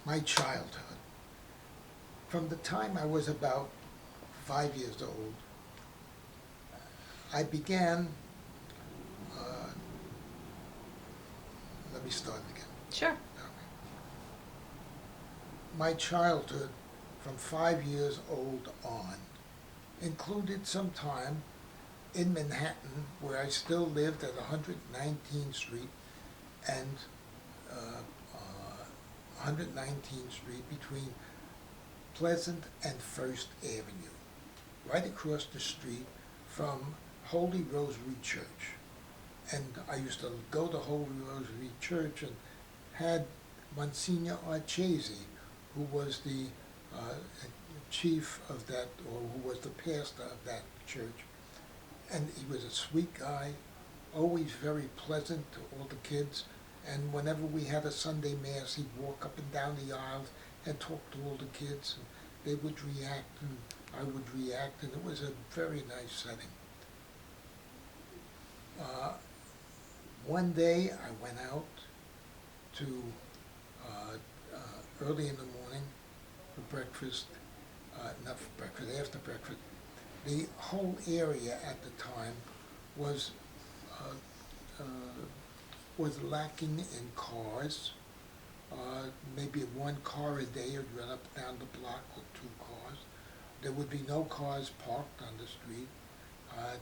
My childhood. From the time I was about 5 years old, I began, uh, let me start again. Sure. My childhood from 5 years old on included some time in Manhattan where I still lived at 119th Street and uh, 119th Street between Pleasant and First Avenue, right across the street from Holy Rosary Church. And I used to go to Holy Rosary Church and had Monsignor Archesi, who was the uh, chief of that, or who was the pastor of that church. And he was a sweet guy, always very pleasant to all the kids. And whenever we had a Sunday Mass, he'd walk up and down the aisles and talk to all the kids. And they would react, and I would react, and it was a very nice setting. Uh, One day I went out to early in the morning for breakfast, not for breakfast, after breakfast. The whole area at the time was uh, uh, was lacking in cars. Maybe one car a day would run up and down the block with two cars. There would be no cars parked on the street. Uh,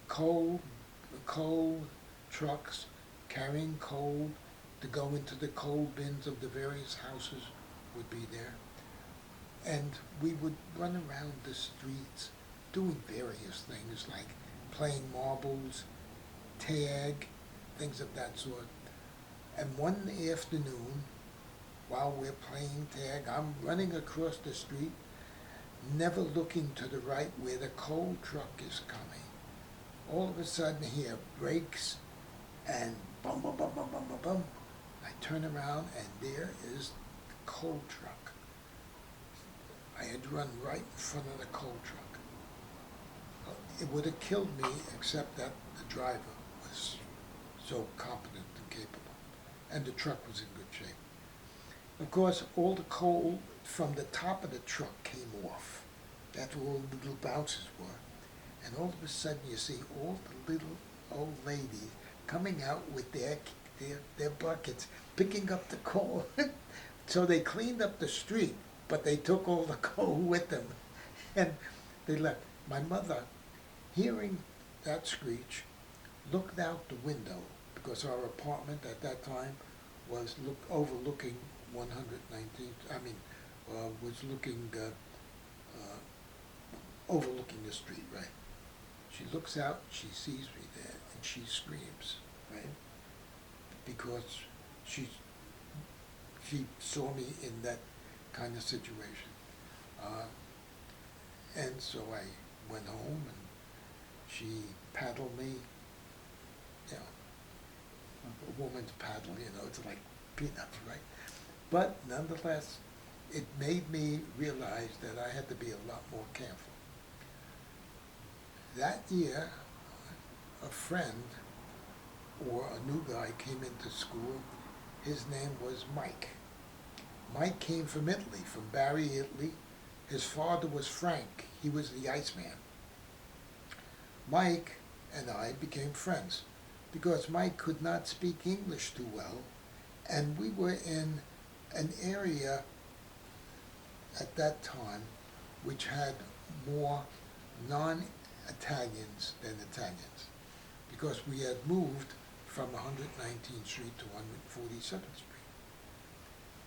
coal, coal trucks carrying coal to go into the coal bins of the various houses would be there. And we would run around the streets doing various things like playing marbles, tag, things of that sort. And one afternoon, while we're playing tag, I'm running across the street, never looking to the right where the coal truck is coming. All of a sudden, here brakes and bum bum bum bum bum bum bum. I turn around and there is the coal truck. I had run right in front of the coal truck. It would have killed me except that the driver was so competent and capable, and the truck was in good shape. Of course, all the coal from the top of the truck came off. That's where all the little bounces were. And all of a sudden you see all the little old ladies coming out with their buckets, picking up the coal. So they cleaned up the street, but they took all the coal with them. And they left. My mother, hearing that screech, looked out the window because our apartment at that time was overlooking 119th, was looking, overlooking the street, right? She looks out, she sees me there, and she screams, right? Because she she saw me in that kind of situation. Uh, and so I went home and she paddled me, you know, a woman's paddle, it's like peanuts, right? But nonetheless, it made me realize that I had to be a lot more careful. That year, a friend or a new guy came into school. His name was Mike. Mike came from Italy, from Bari, Italy. His father was Frank. He was the Iceman. Mike and I became friends because Mike could not speak English too well, and we were in an area at that time which had more non-Italians than Italians because we had moved from 119th Street to 147th Street.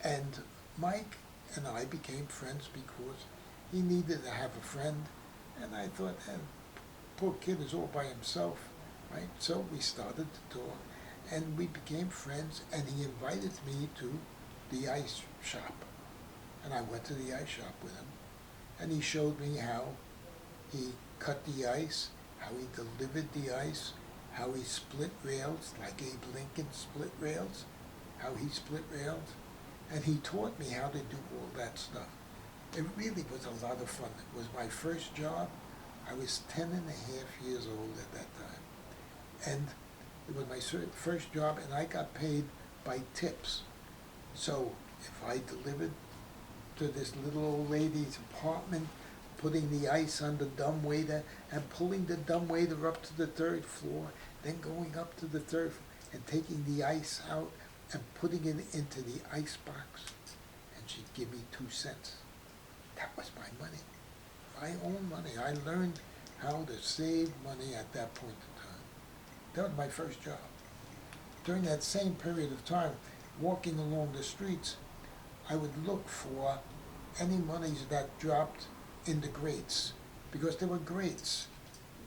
And Mike and I became friends because he needed to have a friend, and I thought, poor kid is all by himself, right? So we started to talk, and we became friends, and he invited me to the ice shop. And I went to the ice shop with him, and he showed me how he cut the ice, how he delivered the ice, how he split rails, like Abe Lincoln split rails, how he split rails, and he taught me how to do all that stuff. It really was a lot of fun. It was my first job. I was 10 and a half years old at that time. And it was my first job, and I got paid by tips. So if I delivered to this little old lady's apartment, putting the ice on the dumbwaiter and pulling the dumbwaiter up to the third floor, then going up to the third and taking the ice out and putting it into the ice box, and she'd give me 2 cents. That was my money. My own money. I learned how to save money at that point in time. That was my first job. During that same period of time, walking along the streets, I would look for any monies that dropped in the grates, because there were grates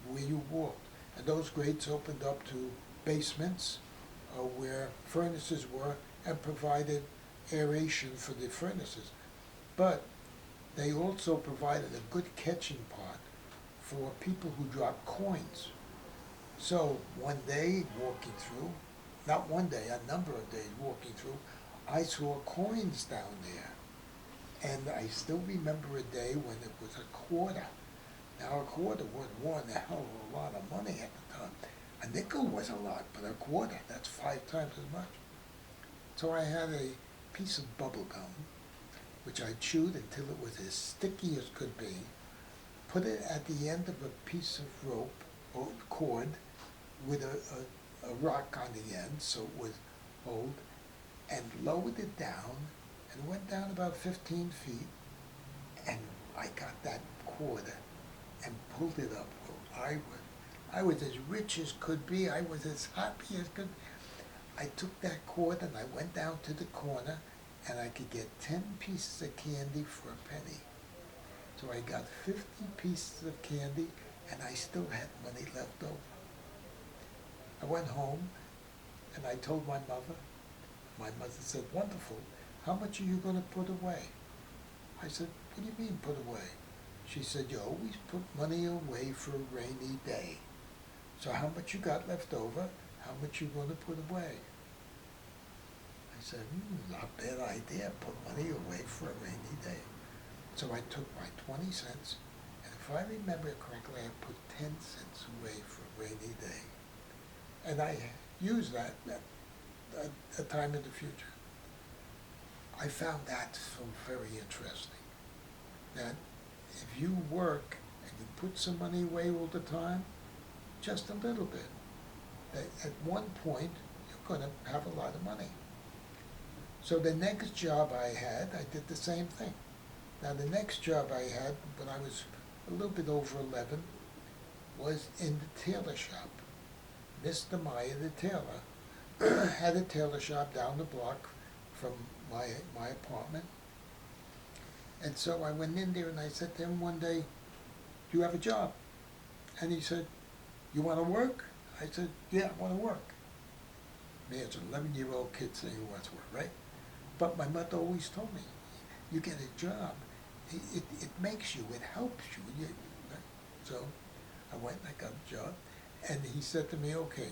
where you walked, and those grates opened up to basements where furnaces were and provided aeration for the furnaces. But they also provided a good catching pot for people who dropped coins. So one day walking through, not one day, a number of days walking through, I saw coins down there. And I still remember a day when it was a quarter. Now a quarter wasn't a hell of a lot of money at the time. A nickel was a lot, but a quarter, that's 5 times as much. So I had a piece of bubble gum, which I chewed until it was as sticky as could be, put it at the end of a piece of rope or cord with a rock on the end so it would hold, and lowered it down, and went down about 15 feet, and I got that quarter and pulled it up. Well, I was as rich as could be. I was as happy as could. I took that quarter and I went down to the corner, and I could get 10 pieces of candy for a penny. So I got 50 pieces of candy, and I still had money left over. I went home, and I told my mother. My mother said, "Wonderful. How much are you going to put away?" I said, "What do you mean put away?" She said, "You always put money away for a rainy day. So how much you got left over, how much you going to put away?" I said, not a bad idea, put money away for a rainy day. So I took my 20 cents, and if I remember correctly, I put 10 cents away for a rainy day. And I used that at a time in the future. I found that so very interesting, that if you work and you put some money away all the time, just a little bit, that at one point you're going to have a lot of money. So the next job I had, I did the same thing. Now the next job I had when I was a little bit over 11 was in the tailor shop. Mr. Meyer, the tailor, had a tailor shop down the block from my apartment. And so I went in there and I said to him one day, "Do you have a job?" And he said, "You want to work?" I said, "Yeah, I want to work." Man, it's an 11-year-old kid saying he wants to work, right? But my mother always told me, you get a job, it makes you, it helps you. Right? So I went and I got a job, and he said to me, "Okay."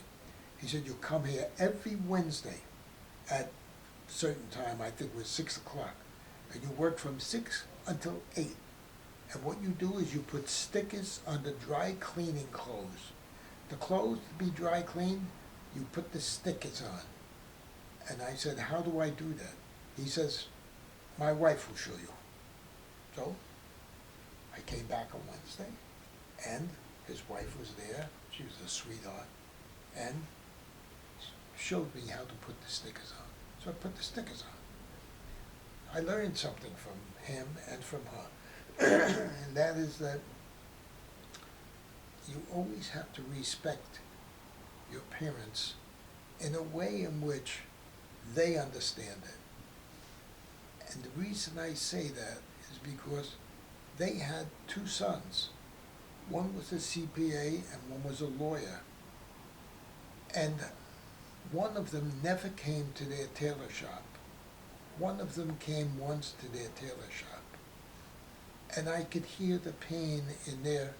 He said, "You come here every Wednesday at a certain time, I think it was 6 o'clock, and you work from 6 until 8. And what you do is you put stickers on the dry cleaning clothes. The clothes to be dry cleaned, you put the stickers on." And I said, "How do I do that?" He says, "My wife will show you." So I came back on Wednesday, and his wife was there. She was a sweetheart, and showed me how to put the stickers on. So I put the stickers on. I learned something from him and from her, and that is that you always have to respect your parents in a way in which they understand it. And the reason I say that is because they had 2 sons. One was a CPA and one was a lawyer. And one of them never came to their tailor shop. One of them came once to their tailor shop. And I could hear the pain in their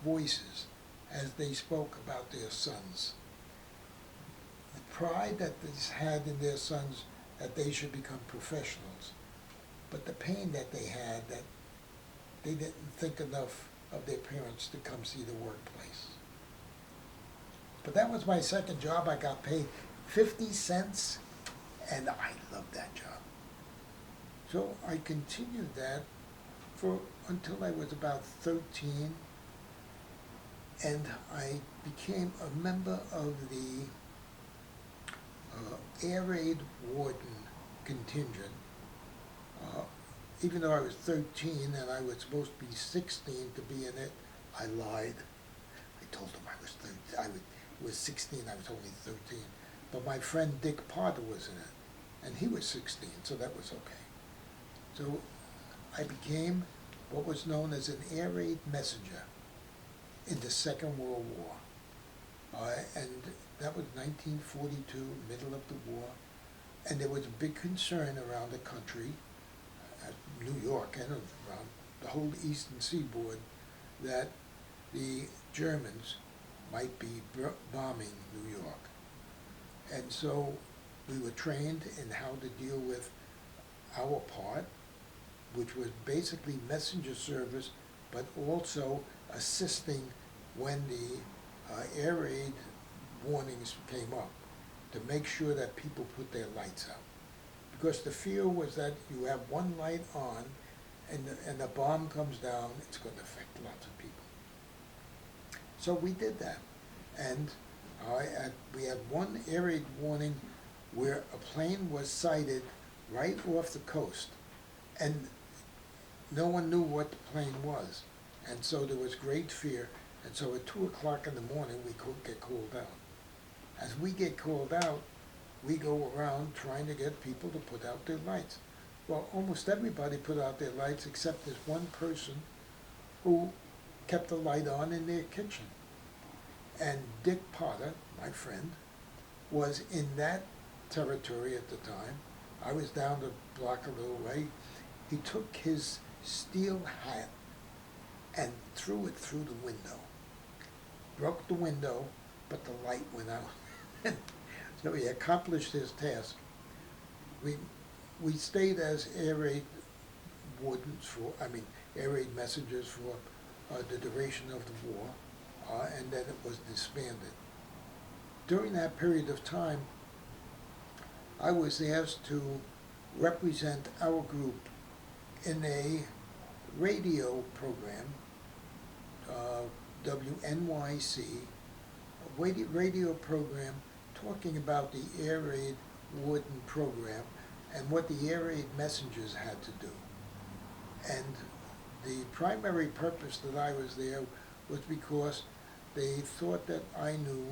voices as they spoke about their sons. The pride that they had in their sons that they should become professionals, but the pain that they had that they didn't think enough of their parents to come see the workplace. But that was my second job. I got paid 50 cents, and I loved that job. So I continued that for until I was about 13, and I became a member of the air raid warden contingent. Uh, Even though I was 13 and I was supposed to be 16 to be in it, I lied. I told them I was 13. Was 16. I was only 13. But my friend Dick Potter was in it, and he was 16, so that was okay. So I became what was known as an air raid messenger in the Second World War. And that was 1942, middle of the war, and there was a big concern around the country, New York and around the whole eastern seaboard, that the Germans might be bombing New York. And so we were trained in how to deal with our part, which was basically messenger service, but also assisting when the air raid warnings came up, to make sure that people put their lights out. Because the fear was that you have one light on and the bomb comes down, it's going to affect lots of people. So we did that. And we had one air raid warning where a plane was sighted right off the coast, and no one knew what the plane was. And so there was great fear. And so at 2 o'clock in the morning, we could get called out. As we get called out, we go around trying to get people to put out their lights. Well, almost everybody put out their lights except this one person who kept the light on in their kitchen. And Dick Potter, my friend, was in that territory at the time. I was down the block a little way. He took his steel hat and threw it through the window. Broke the window, but the light went out. So he accomplished his task. We stayed as air raid wardens air raid messengers for the duration of the war, and then it was disbanded. During that period of time, I was asked to represent our group in a radio program, WNYC, a radio program talking about the air raid warden program and what the air raid messengers had to do. And the primary purpose that I was there was because they thought that I knew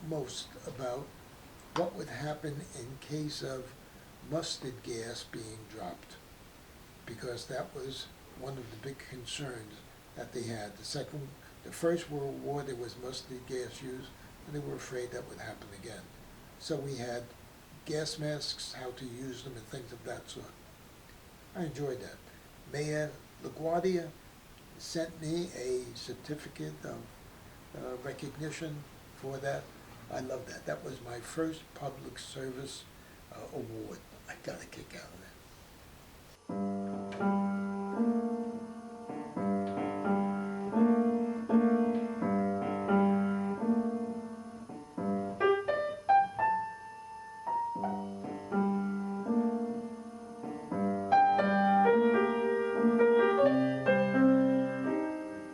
most about what would happen in case of mustard gas being dropped, because that was one of the big concerns that they had. The First World War, there was mustard gas used, and they were afraid that would happen again. So we had gas masks, how to use them, and things of that sort. I enjoyed that. Mayor LaGuardia sent me a certificate of recognition for that. I love that. That was my first public service award. I got a kick out of that.